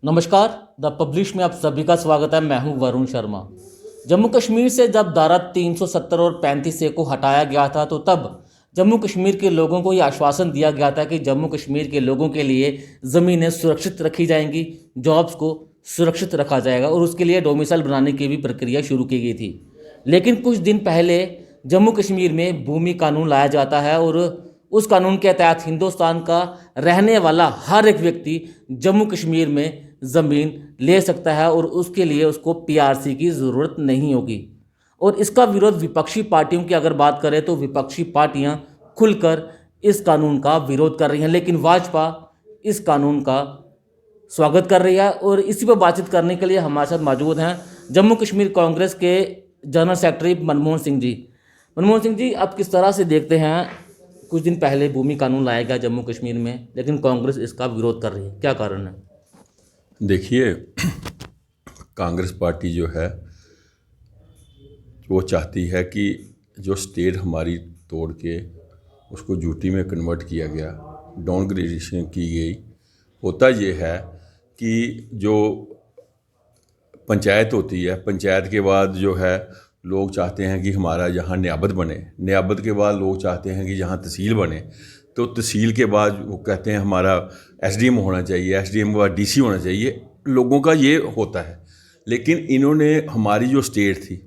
नमस्कार। The publish में आप सभी का स्वागत है। मैं हूं वरुण शर्मा। जम्मू कश्मीर से जब धारा 370 और 35 ए को हटाया गया था तो तब जम्मू कश्मीर के लोगों को ये आश्वासन दिया गया था कि जम्मू कश्मीर के लोगों के लिए ज़मीनें सुरक्षित रखी जाएंगी, जॉब्स को सुरक्षित रखा जाएगा और उसके लिए डोमिसाइल बनाने की भी प्रक्रिया शुरू की गई थी। लेकिन कुछ दिन पहले जम्मू कश्मीर में भूमि कानून लाया जाता है और उस कानून के तहत हिंदुस्तान का रहने वाला हर एक व्यक्ति जम्मू कश्मीर में ज़मीन ले सकता है और उसके लिए उसको पीआरसी की ज़रूरत नहीं होगी। और इसका विरोध विपक्षी पार्टियों की अगर बात करें तो विपक्षी पार्टियां खुलकर इस कानून का विरोध कर रही हैं, लेकिन भाजपा इस कानून का स्वागत कर रही है। और इसी पर बातचीत करने के लिए हमारे साथ मौजूद हैं जम्मू कश्मीर कांग्रेस के जनरल सेक्रेटरी मनमोहन सिंह जी। मनमोहन सिंह जी, आप किस तरह से देखते हैं, कुछ दिन पहले भूमि कानून लाया गया जम्मू कश्मीर में, लेकिन कांग्रेस इसका विरोध कर रही है, क्या कारण है? देखिए, कांग्रेस पार्टी जो है वो चाहती है कि जो स्टेट हमारी तोड़ के उसको यूटी में कन्वर्ट किया गया, डाउनग्रेडेशन की गई। होता ये है कि जो पंचायत होती है, पंचायत के बाद जो है लोग चाहते हैं कि हमारा यहाँ नियाबत बने, नियाबत के बाद लोग चाहते हैं कि यहाँ तहसील बने, तो तहसील के बाद वो कहते हैं हमारा एसडीएम होना चाहिए, एसडीएम के बाद डीसी होना चाहिए। लोगों का ये होता है। लेकिन इन्होंने हमारी जो स्टेट थी,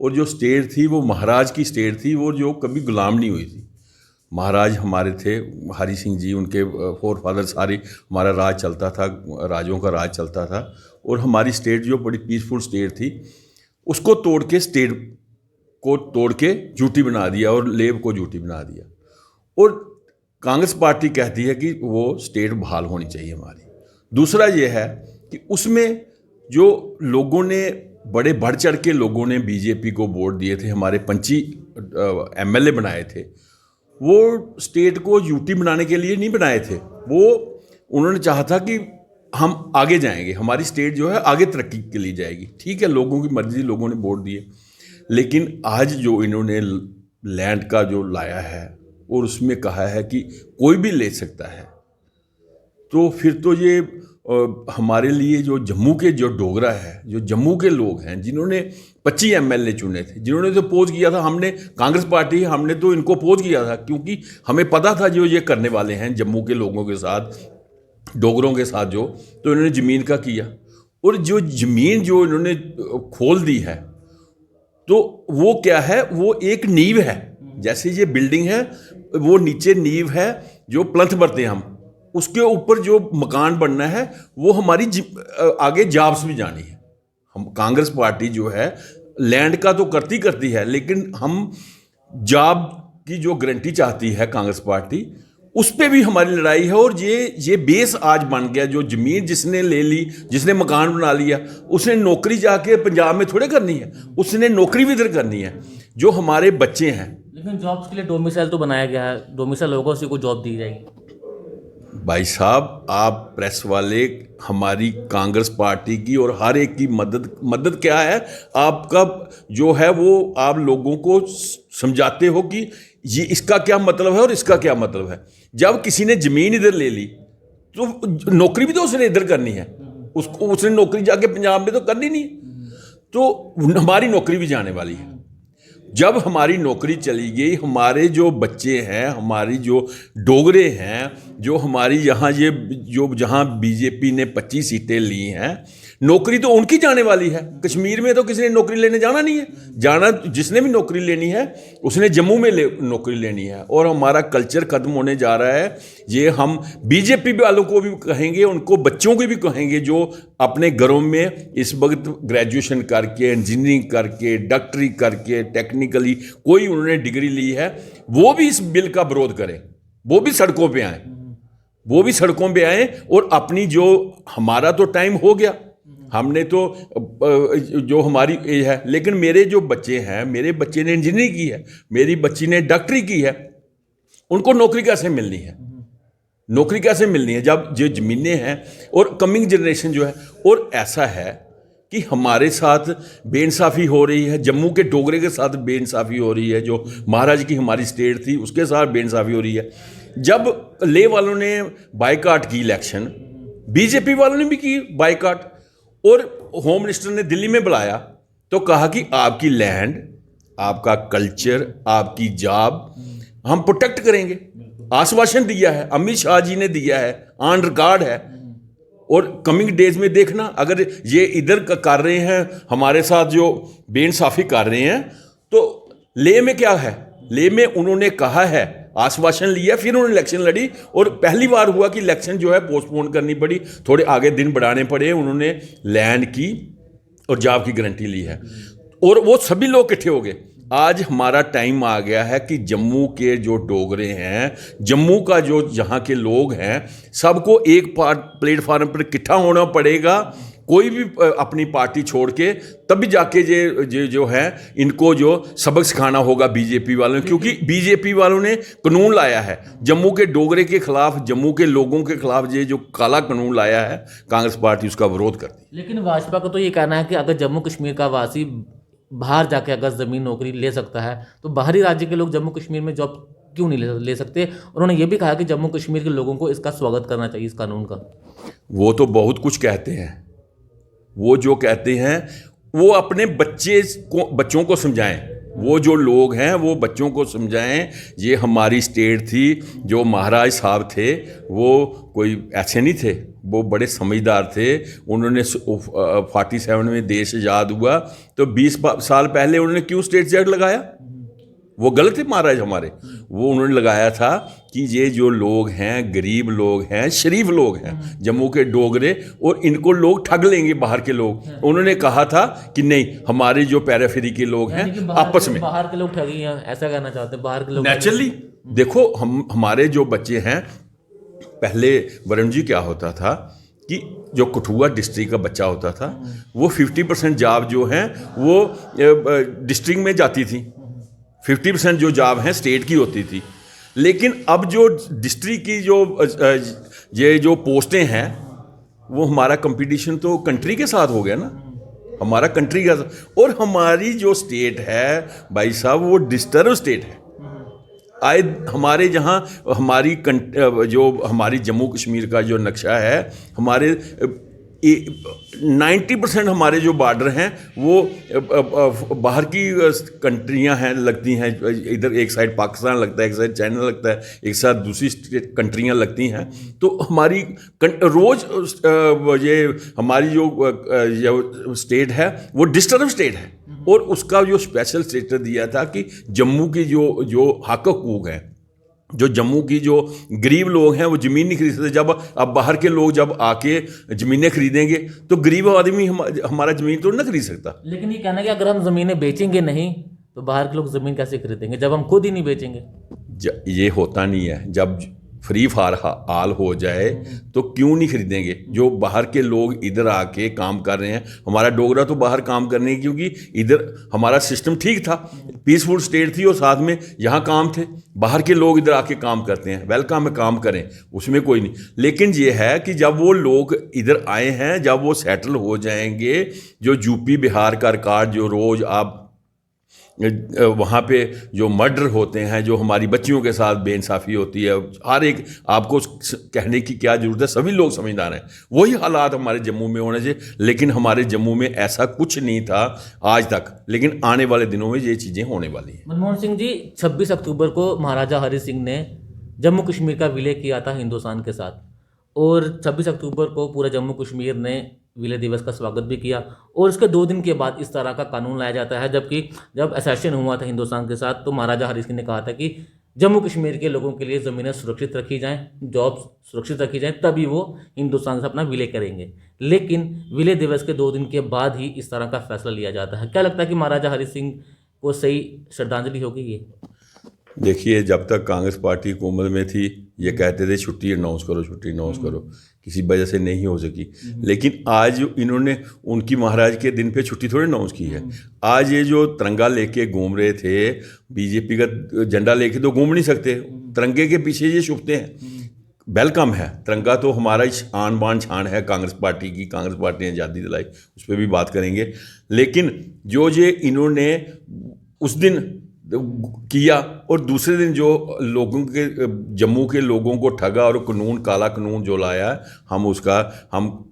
और जो स्टेट थी वो महाराज की स्टेट थी, वो जो कभी गुलाम नहीं हुई थी। महाराज हमारे थे, हरी सिंह जी, उनके फोर फादर, सारी हमारा राज चलता था, राजों का राज चलता था। और हमारी स्टेट जो बड़ी पीसफुल स्टेट थी, उसको तोड़ के स्टेट को तोड़ के यूटी बना दिया और लेब को यूटी बना दिया। और कांग्रेस पार्टी कहती है कि वो स्टेट बहाल होनी चाहिए हमारी। दूसरा ये है कि उसमें जो लोगों ने बड़े बढ़ चढ़ के लोगों ने बीजेपी को वोट दिए थे, हमारे 25 एमएलए बनाए थे, वो स्टेट को यूटी बनाने के लिए नहीं बनाए थे। वो उन्होंने चाहा था कि हम आगे जाएंगे, हमारी स्टेट जो है आगे तरक्की के लिए जाएगी। ठीक है, लोगों की मर्जी, लोगों ने वोट दिए। लेकिन आज जो इन्होंने लैंड का जो लाया है और उसमें कहा है कि कोई भी ले सकता है, तो फिर तो ये हमारे लिए जो जम्मू के जो डोगरा है, जो जम्मू के लोग हैं, जिन्होंने 25 एमएलए चुने थे, जिन्होंने तो अपोज किया था, हमने कांग्रेस पार्टी, हमने तो इनको अपोज किया था, क्योंकि हमें पता था जो ये करने वाले हैं जम्मू के लोगों के साथ, डोगरों के साथ जो, तो इन्होंने ज़मीन का किया। और जो ज़मीन जो इन्होंने खोल दी है, तो वो क्या है, वो एक नींव है। जैसे ये बिल्डिंग है, वो नीचे नींव है जो प्लंथ भरते हैं हम, उसके ऊपर जो मकान बनना है वो हमारी आगे जॉब्स भी जानी है। हम कांग्रेस पार्टी जो है लैंड का तो करती है, लेकिन हम जॉब की जो गारंटी चाहती है कांग्रेस पार्टी, उस पर भी हमारी लड़ाई है। और ये बेस आज बन गया। जो ज़मीन जिसने ले ली, जिसने मकान बना लिया, उसने नौकरी जाके पंजाब में थोड़े करनी है, उसने नौकरी भी इधर करनी है। जो हमारे बच्चे हैं, लेकिन जॉब्स के लिए डोमिसाइल तो बनाया गया है, डोमिसाइल होगा, उसी को जॉब दी जाएगी। भाई साहब, आप प्रेस वाले हमारी कांग्रेस पार्टी की और हर एक की मदद क्या है आपका जो है, वो आप लोगों को समझाते हो कि ये इसका क्या मतलब है और इसका क्या मतलब है। जब किसी ने ज़मीन इधर ले ली तो नौकरी भी तो उसने इधर करनी है, उसने नौकरी जाके पंजाब में तो करनी नहीं, तो हमारी नौकरी भी जाने वाली है। जब हमारी नौकरी चली गई, हमारे जो बच्चे हैं, हमारी जो डोगरे हैं, जो हमारी यहाँ ये जो जहाँ बीजेपी ने 25 सीटें ली हैं, नौकरी तो उनकी जाने वाली है। कश्मीर में तो किसी ने नौकरी लेने जाना नहीं है। जाना जिसने भी नौकरी लेनी है उसने जम्मू में नौकरी लेनी है। और हमारा कल्चर ख़त्म होने जा रहा है। ये हम बीजेपी वालों को भी कहेंगे, उनको बच्चों को भी कहेंगे जो अपने घरों में इस वक्त ग्रेजुएशन करके, इंजीनियरिंग करके, डॉक्टरी करके, टेक्निकली कोई उन्होंने डिग्री ली है, वो भी इस बिल का विरोध करें, वो भी सड़कों पे आए, वो भी सड़कों पे आए। और अपनी जो हमारा तो टाइम हो गया, हमने तो जो हमारी एज है, लेकिन मेरे जो बच्चे हैं, मेरे बच्चे ने इंजीनियरिंग की है, मेरी बच्ची ने डॉक्टरी की है, उनको नौकरी कैसे मिलनी है? नौकरी कैसे मिलनी है जब जो ज़मीनें हैं और कमिंग जनरेशन जो है। और ऐसा है कि हमारे साथ बेइंसाफ़ी हो रही है, जम्मू के डोगरे के साथ बेइंसाफ़ी हो रही है, जो महाराज की हमारी स्टेट थी उसके साथ बेइंसाफ़ी हो रही है। जब ले वालों ने बायकाट की इलेक्शन, बीजेपी वालों ने भी की बाइकआउट, और होम मिनिस्टर ने दिल्ली में बुलाया तो कहा कि आपकी लैंड, आपका कल्चर, आपकी जॉब हम प्रोटेक्ट करेंगे। आश्वासन दिया है, अमित शाह जी ने दिया है, ऑन रिकॉर्ड है। और कमिंग डेज में देखना, अगर ये इधर कर रहे हैं हमारे साथ जो बेइंसाफी कर रहे हैं, तो लेह में क्या है, लेह में उन्होंने कहा है, आश्वासन लिया, फिर उन्होंने इलेक्शन लड़ी, और पहली बार हुआ कि इलेक्शन जो है पोस्टपोन करनी पड़ी, थोड़े आगे दिन बढ़ाने पड़े। उन्होंने लैंड की और जॉब की गारंटी ली है, और वो सभी लोग इकट्ठे हो गए। आज हमारा टाइम आ गया है कि जम्मू के जो डोगरे हैं, जम्मू का जो यहाँ के लोग हैं, सबको एक प्लेटफार्म पर इकट्ठा होना पड़ेगा। कोई भी अपनी पार्टी छोड़ के, तभी जाके ये जो है इनको जो सबक सिखाना होगा बीजेपी वालों ने, क्योंकि बीजेपी वालों ने कानून लाया है जम्मू के डोगरे के खिलाफ, जम्मू के लोगों के खिलाफ। ये जो काला कानून लाया है, कांग्रेस पार्टी उसका विरोध करती है। लेकिन भाजपा का तो ये कहना है कि अगर जम्मू कश्मीर का वासी बाहर जाके अगर ज़मीन नौकरी ले सकता है, तो बाहरी राज्य के लोग जम्मू कश्मीर में जॉब क्यों नहीं ले सकते। उन्होंने ये भी कहा कि जम्मू कश्मीर के लोगों को इसका स्वागत करना चाहिए, इस कानून का। वो तो बहुत कुछ कहते हैं, वो जो कहते हैं वो अपने बच्चों को समझाएं। वो जो लोग हैं वो बच्चों को समझाएं, ये हमारी स्टेट थी। जो महाराज साहब थे वो कोई ऐसे नहीं थे, वो बड़े समझदार थे। उन्होंने 47 में देश आज़ाद हुआ तो 20 साल पहले उन्होंने क्यों स्टेट एक्ट लगाया? वो गलत है महाराज हमारे। वो उन्होंने लगाया था कि ये जो लोग हैं, गरीब लोग हैं, शरीफ लोग हैं, जम्मू के डोगरे, और इनको लोग ठग लेंगे बाहर के लोग। उन्होंने कहा था कि नहीं, हमारे जो पैराफेरी के लोग हैं आपस में, बाहर के लोग ठगी हैं, ऐसा कहना चाहते हैं बाहर के लोग। नेचुरली देखो, हमारे जो बच्चे हैं, पहले वरुण जी क्या होता था कि जो कठुआ डिस्ट्रिक्ट का बच्चा होता था वो 50% जॉब जो हैं वो डिस्ट्रिक्ट में जाती थी, 50% जो जॉब हैं स्टेट की होती थी। लेकिन अब जो डिस्ट्रिक्ट की जो पोस्टें हैं, वो हमारा कंपटीशन तो कंट्री के साथ हो गया ना, हमारा कंट्री का। और हमारी जो स्टेट है भाई साहब, वो डिस्टर्ब स्टेट है। आए हमारे जहाँ हमारी जम्मू कश्मीर का जो नक्शा है, हमारे 90% हमारे जो बॉर्डर हैं वो बाहर की कंट्रियां हैं, लगती हैं। इधर एक साइड पाकिस्तान लगता है, एक साइड चाइना लगता है, एक साइड दूसरी कंट्रियां लगती हैं। तो हमारी रोज़ ये हमारी जो स्टेट है वो डिस्टर्ब स्टेट है, और उसका जो स्पेशल स्टेटस दिया था कि जम्मू की जो हक हकूक़ हैं, जो जम्मू की जो गरीब लोग हैं वो ज़मीन नहीं खरीद सकते। जब अब बाहर के लोग जब आके ज़मीनें खरीदेंगे तो गरीब आदमी हमारा ज़मीन तो ना खरीद सकता। लेकिन ये कहना है कि अगर हम ज़मीनें बेचेंगे नहीं तो बाहर के लोग ज़मीन कैसे खरीदेंगे जब हम खुद ही नहीं बेचेंगे? ये होता नहीं है। जब फ्री फॉर ऑल हो जाए तो क्यों नहीं खरीदेंगे? जो बाहर के लोग इधर आके काम कर रहे हैं, हमारा डोगरा तो बाहर काम करने, क्योंकि इधर हमारा सिस्टम ठीक था, पीसफुल स्टेट थी, और साथ में यहाँ काम थे। बाहर के लोग इधर आके काम करते हैं, वेलकम है, काम करें, उसमें कोई नहीं। लेकिन ये है कि जब वो लोग इधर आए हैं, जब वो सेटल हो जाएंगे, जो यूपी बिहार का रिकॉर्ड जो रोज़ आप वहाँ पे जो मर्डर होते हैं, जो हमारी बच्चियों के साथ बेइंसाफ़ी होती है, हर एक आपको कहने की क्या ज़रूरत है, सभी लोग समझदार हैं। वही हालात हमारे जम्मू में होने चाहिए, लेकिन हमारे जम्मू में ऐसा कुछ नहीं था आज तक। लेकिन आने वाले दिनों में ये चीज़ें होने वाली हैं। मनमोहन सिंह जी, 26 अक्टूबर को महाराजा हरि सिंह ने जम्मू कश्मीर का विलय किया था हिंदुस्तान के साथ, और 26 अक्टूबर को पूरा जम्मू कश्मीर ने विलय दिवस का स्वागत भी किया। और उसके 2 दिन के बाद इस तरह का कानून लाया जाता है, जबकि जब असैसिनेशन हुआ था हिंदुस्तान के साथ तो महाराजा हरि सिंह ने कहा था कि जम्मू कश्मीर के लोगों के लिए ज़मीनें सुरक्षित रखी जाएं, जॉब्स सुरक्षित रखी जाएं, तभी वो हिंदुस्तान से अपना विलय करेंगे। लेकिन विलय दिवस के 2 दिन के बाद ही इस तरह का फैसला लिया जाता है। क्या लगता है कि महाराजा हरि सिंह को सही श्रद्धांजलि होगी ये? देखिए, जब तक कांग्रेस पार्टी हुकूमत में थी, ये कहते थे छुट्टी अनाउंस करो, छुट्टी अनाउंस करो, किसी वजह से नहीं हो सकी। लेकिन आज इन्होंने उनकी महाराज के दिन पे छुट्टी थोड़ी अनाउंस की है। आज ये जो तिरंगा लेके घूम रहे थे, बीजेपी का झंडा लेके तो घूम नहीं सकते, तिरंगे के पीछे ये छुपते हैं। वेलकम है, तिरंगा तो हमारा आन बान शान है कांग्रेस पार्टी की। कांग्रेस पार्टी ने आज़ादी दिलाई, उस पर भी बात करेंगे। लेकिन जो ये इन्होंने उस दिन किया, और दूसरे दिन जो लोगों के जम्मू के लोगों को ठगा और कानून, काला कानून जो लाया है, हम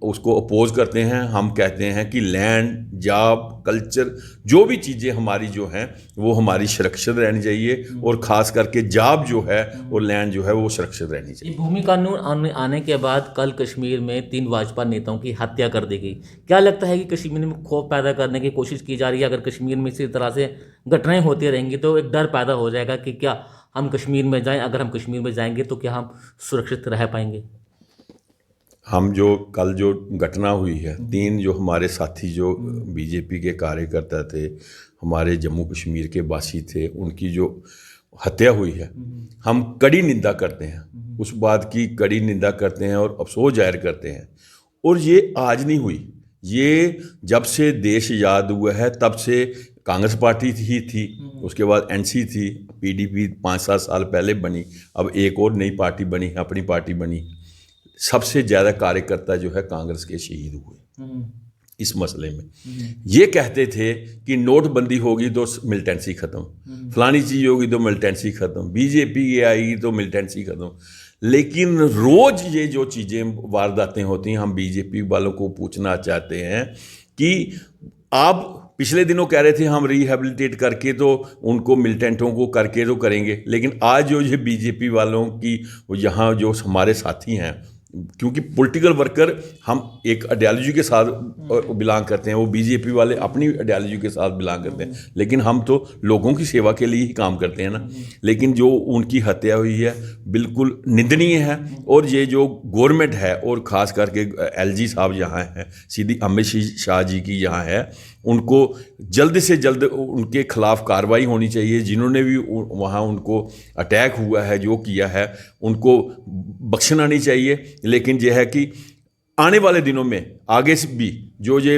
उसको अपोज करते हैं। हम कहते हैं कि लैंड, जॉब, कल्चर, जो भी चीज़ें हमारी जो हैं वो हमारी सुरक्षित रहनी चाहिए, और ख़ास करके जॉब जो है और लैंड जो है वो सुरक्षित रहनी चाहिए। ये भूमि कानून आने के बाद कल कश्मीर में 3 भाजपा नेताओं की हत्या कर दी गई। क्या लगता है कि कश्मीर में खौफ पैदा करने की कोशिश की जा रही है? अगर कश्मीर में इसी तरह से घटनाएं होती रहेंगी तो एक डर पैदा हो जाएगा कि क्या हम कश्मीर में जाएं, अगर हम कश्मीर में जाएंगे तो क्या हम सुरक्षित रह पाएंगे? हम कल जो घटना हुई है, 3 जो हमारे साथी जो बीजेपी के कार्यकर्ता थे, हमारे जम्मू कश्मीर के वासी थे, उनकी जो हत्या हुई है, हम कड़ी निंदा करते हैं, उस बात की कड़ी निंदा करते हैं और अफसोस जाहिर करते हैं। और ये आज नहीं हुई, ये जब से देश आज़ाद हुआ है तब से कांग्रेस पार्टी ही थी, उसके बाद एनसी थी, पीडीपी 5-7 साल पहले बनी, अब एक और नई पार्टी बनी है, अपनी पार्टी बनी। सबसे ज़्यादा कार्यकर्ता जो है कांग्रेस के शहीद हुए इस मसले में। ये कहते थे कि नोटबंदी होगी तो मिलिटेंसी ख़त्म, फलानी चीज़ होगी तो मिलिटेंसी ख़त्म, बीजेपी ये आएगी तो मिलिटेंसी ख़त्म। लेकिन रोज़ ये जो चीज़ें वारदातें होती हैं, हम बीजेपी वालों को पूछना चाहते हैं कि आप पिछले दिनों कह रहे थे हम रिहेबिलिटेट करके तो उनको मिलिटेंटों को करके तो करेंगे, लेकिन आज जो ये बीजेपी वालों की यहाँ जो हमारे साथी हैं, क्योंकि पॉलिटिकल वर्कर हम एक आइडियोलॉजी के साथ बिलोंग करते हैं, वो बीजेपी वाले अपनी आइडियोलॉजी के साथ बिलोंग करते हैं, लेकिन हम तो लोगों की सेवा के लिए ही काम करते हैं ना। लेकिन जो उनकी हत्या हुई है बिल्कुल निंदनीय है, और ये जो गवर्नमेंट है और ख़ास करके एलजी साहब यहाँ हैं, सीधी अमित शाह जी की यहाँ है, उनको जल्द से जल्द उनके खिलाफ कार्रवाई होनी चाहिए। जिन्होंने भी वहाँ उनको अटैक हुआ है, जो किया है, उनको बख्शना नहीं चाहिए। लेकिन यह है कि आने वाले दिनों में आगे से भी जो ये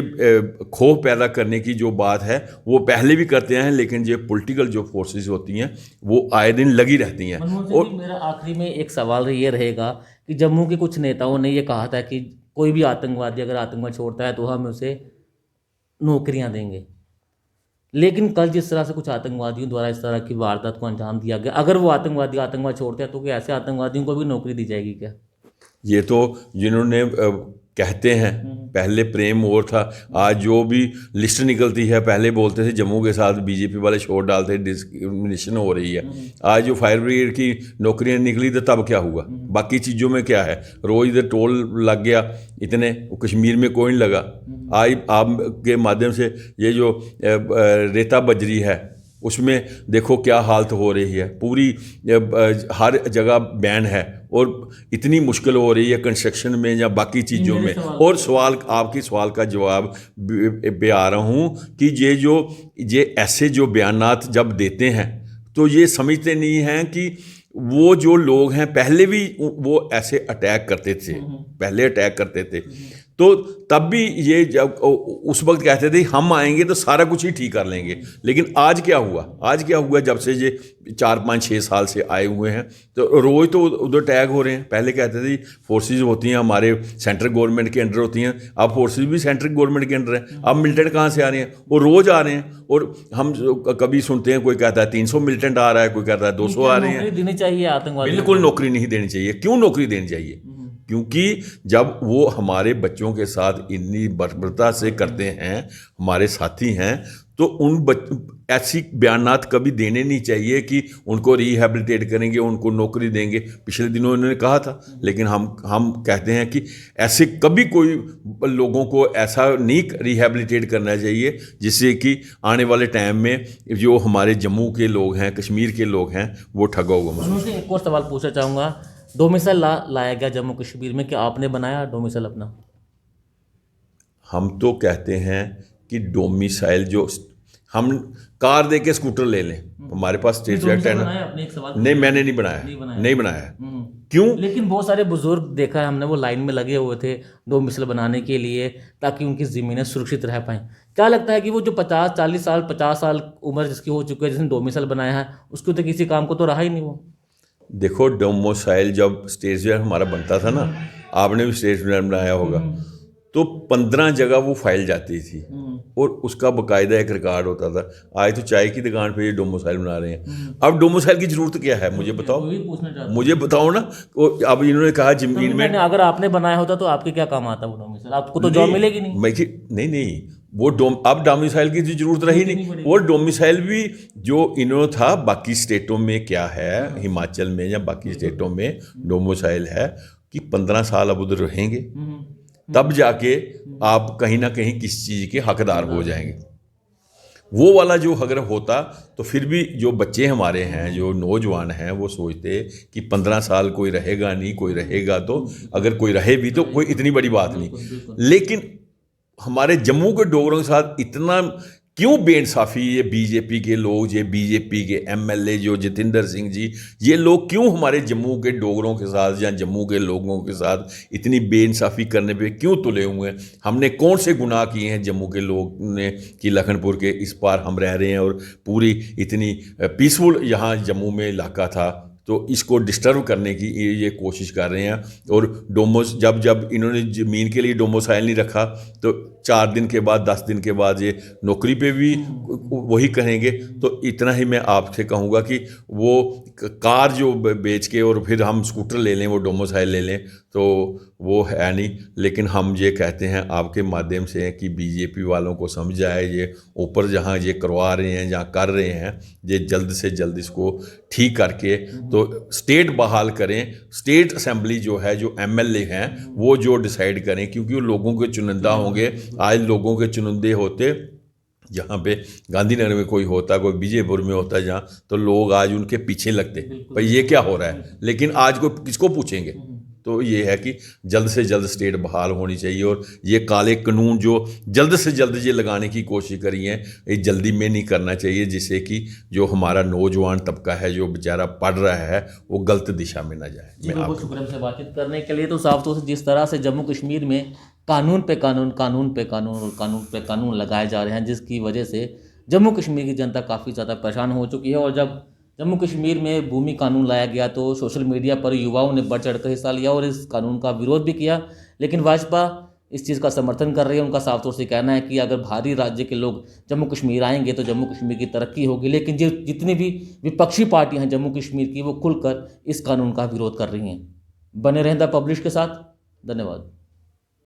खौफ पैदा करने की जो बात है वो पहले भी करते हैं, लेकिन ये पॉलिटिकल जो फोर्सेस होती हैं वो आए दिन लगी रहती हैं। और मेरा आखिरी में एक सवाल ये रहेगा कि जम्मू के कुछ नेताओं ने ये कहा था कि कोई भी आतंकवादी अगर आतंकवाद छोड़ता है तो हम उसे नौकरियां देंगे, लेकिन कल जिस तरह से कुछ आतंकवादियों द्वारा इस तरह की वारदात को अंजाम दिया गया, अगर वो आतंकवादी आतंकवाद छोड़ते हैं तो क्या ऐसे आतंकवादियों को भी नौकरी दी जाएगी क्या? ये तो जिन्होंने कहते हैं, पहले प्रेम और था, आज जो भी लिस्ट निकलती है, पहले बोलते थे जम्मू के साथ बीजेपी वाले छोड़ डालते, डिस्क्रिमिनेशन हो रही है। आज जो फायर ब्रिगेड की नौकरियां निकली तो तब क्या हुआ? बाकी चीज़ों में क्या है? रोज़ इधर टोल लग गया, इतने कश्मीर में कोई नहीं लगा। आज आपके माध्यम से ये जो रेता बजरी है उसमें देखो क्या हालत हो रही है, पूरी हर जगह बैन है, और इतनी मुश्किल हो रही है कंस्ट्रक्शन में या बाकी चीज़ों में। और आपकी सवाल का जवाब पे आ रहा हूँ कि ये ऐसे जो बयानात जब देते हैं तो ये समझते नहीं हैं कि वो जो लोग हैं पहले भी वो ऐसे अटैक करते थे, तो तब भी ये जब उस वक्त कहते थे हम आएंगे तो सारा कुछ ही ठीक कर लेंगे। लेकिन आज क्या हुआ जब से ये 4-5-6 साल से आए हुए हैं तो रोज़ तो उधर अटैक हो रहे हैं। पहले कहते थे फोर्सेस होती हैं हमारे सेंट्रल गवर्नमेंट के अंडर होती हैं, अब फोर्सेस भी सेंट्रल गवर्नमेंट के अंडर हैं। अब मिलिटेंट कहाँ से आ रहे हैं? वो रोज़ आ रहे हैं, और हम कभी सुनते हैं कोई कहता है 300 मिलिटेंट आ रहा है, कोई कहता है 200 आ रहे हैं। देनी चाहिए आतंकवादी? बिल्कुल नौकरी नहीं देनी चाहिए। क्यों नौकरी देनी चाहिए? क्योंकि जब वो हमारे बच्चों के साथ इतनी बर्बरता से करते हैं, हमारे साथी हैं, तो ऐसी बयानात कभी देने नहीं चाहिए कि उनको रिहेबिलिटेट करेंगे, उनको नौकरी देंगे। पिछले दिनों उन्होंने कहा था, लेकिन हम कहते हैं कि ऐसे कभी कोई लोगों को ऐसा नहीं रिहेबिलिटेट करना चाहिए जिससे कि आने वाले टाइम में जो हमारे जम्मू के लोग हैं, कश्मीर के लोग हैं, वो ठगा हुआ। मुझे एक और सवाल पूछना चाहूँगा, डोमिसाइल लाया गया जम्मू कश्मीर में, क्या आपने बनाया डोमिसाइल अपना? हम तो कहते हैं कि डोमिसाइल जो हम कार दे के स्कूटर ले लें, हमारे पास स्टेट एक्ट है ना। नहीं, मैंने नहीं बनाया। क्यों? लेकिन बहुत सारे बुजुर्ग देखा है हमने, वो लाइन में लगे हुए थे डोमिसाइल बनाने के लिए ताकि उनकी ज़मीनें सुरक्षित रह पाएँ। क्या लगता है कि वो जो 50-40 साल 50 साल उम्र जिसकी हो चुकी है, जिसने डोमिसाइल बनाया है, उसको तो किसी काम को तो रहा ही नहीं वो। देखो, डोमिसाइल जब स्टेट हमारा बनता था ना, आपने भी स्टेट बनाया होगा, तो 15 जगह वो फाइल जाती थी। और उसका बाकायदा एक रिकॉर्ड होता था। आज तो चाय की दुकान पे ये डोमिसाइल बना रहे हैं। अब डोमिसाइल की ज़रूरत क्या है, मुझे बताओ, वही पूछना चाहता हूँ। मुझे बताओ ना। अब इन्होंने कहा जमीन में, अगर आपने बनाया होता तो आपके क्या काम आता वो डोमिसाइल? आपको तो जॉब मिलेगी नहीं। नहीं, वो अब डोमिसाइल की जरूरत रही नहीं। वो डोमिसाइल भी जो इन्होंने था, बाकी स्टेटों में क्या है, हिमाचल में या बाकी स्टेटों में डोमिसाइल है कि 15 साल अब उधर रहेंगे, तब जाके आप कहीं ना कहीं किसी चीज़ के हकदार हो जाएंगे। वो वाला जो अगर होता तो फिर भी जो बच्चे हमारे हैं, जो नौजवान हैं, वो सोचते कि 15 साल कोई रहेगा नहीं, कोई रहेगा तो, अगर कोई रहे भी तो कोई इतनी बड़ी बात नहीं। लेकिन हमारे जम्मू के डोगरों के साथ इतना क्यों बेइंसाफ़ी? ये बीजेपी के लोग, ये बीजेपी के एमएलए जो जतिंदर सिंह जी, ये लोग क्यों हमारे जम्मू के डोगरों के साथ या जम्मू के लोगों के साथ इतनी बेइंसाफ़ी करने पे क्यों तुले हुए हैं? हमने कौन से गुनाह किए हैं जम्मू के लोग ने कि लखनपुर के इस पार हम रह रहे हैं और पूरी इतनी पीसफुल यहाँ जम्मू में इलाका था, तो इसको डिस्टर्ब करने की ये कोशिश कर रहे हैं। और जब इन्होंने ज़मीन के लिए डोमिसाइल नहीं रखा तो 4 दिन के बाद, 10 दिन के बाद ये नौकरी पे भी वही कहेंगे। तो इतना ही मैं आपसे कहूँगा कि वो कार जो बेच के और फिर हम स्कूटर ले लें, वो डोमिसाइल ले लें, तो वो है नहीं। लेकिन हम ये कहते हैं आपके माध्यम से कि बीजेपी वालों को समझ आए, ये ऊपर जहाँ ये करवा रहे हैं, जहाँ कर रहे हैं, ये जल्द से जल्द इसको ठीक करके तो स्टेट बहाल करें। स्टेट असेंबली जो है, जो एमएलए हैं, वो जो डिसाइड करें, क्योंकि वो लोगों के चुनिंदा होंगे। आज लोगों के चुनिंदे होते, जहाँ पे गांधीनगर में कोई होता, कोई विजयपुर में होता जहाँ, तो लोग आज उनके पीछे लगते भाई ये क्या हो रहा है। लेकिन आज को किसको पूछेंगे? तो ये है कि जल्द से जल्द स्टेट बहाल होनी चाहिए और ये काले कानून जो जल्द से जल्द ये लगाने की कोशिश करी है, ये जल्दी में नहीं करना चाहिए, जिससे कि जो हमारा नौजवान तबका है जो बेचारा पढ़ रहा है वो गलत दिशा में ना जाए। मैं आपको शुक्रिया से बातचीत करने के लिए। तो साफ तौर से जिस तरह से जम्मू कश्मीर में कानून पे कानून, कानून पे कानून और कानून पे कानून लगाए जा रहे हैं, जिसकी वजह से जम्मू कश्मीर की जनता काफ़ी ज़्यादा परेशान हो चुकी है। और जब जम्मू कश्मीर में भूमि कानून लाया गया तो सोशल मीडिया पर युवाओं ने बढ़ चढ़ कर हिस्सा लिया और इस कानून का विरोध भी किया। लेकिन भाजपा इस चीज़ का समर्थन कर रही है। उनका साफ तौर से कहना है कि अगर बाहरी राज्य के लोग जम्मू कश्मीर आएंगे तो जम्मू कश्मीर की तरक्की होगी। लेकिन जितनी भी विपक्षी पार्टियां हैं जम्मू कश्मीर की, वो खुलकर इस कानून का विरोध कर रही हैं। बने रहें द पब्लिश के साथ। धन्यवाद।